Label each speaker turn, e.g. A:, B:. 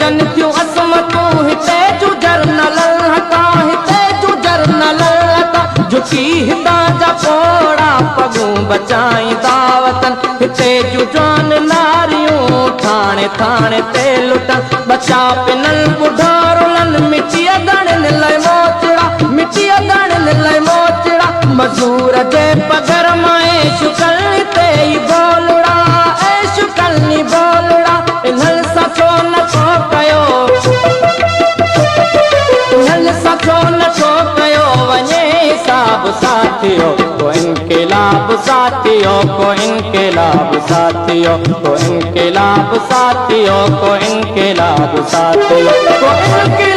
A: जन थियूं असमतूं हिते जूं जरनल हका हिते जूं जरनल हका झुकी हितां जा पोड़ा पगूं बचाईंदा वतन हिते जूं जवान नारियूं थाणे थाणे ते लुटन बचा पिनल बुढारुलन मिटी अगणन लाइ मोचड़ा मिटी अगणन लाइ मोचड़ा मजूर जे पगर मां शुकल ते ई बोलड़ा शुकलनी बोलड़ा इन्हनि सां छो नथो कयो इन्हनि सां छो नथो कयो वञे हिसाब साथियो को इनकलाब साथियो को इनकलाब साथियो को इनकलाब साथियो को इनकलाब साथियो को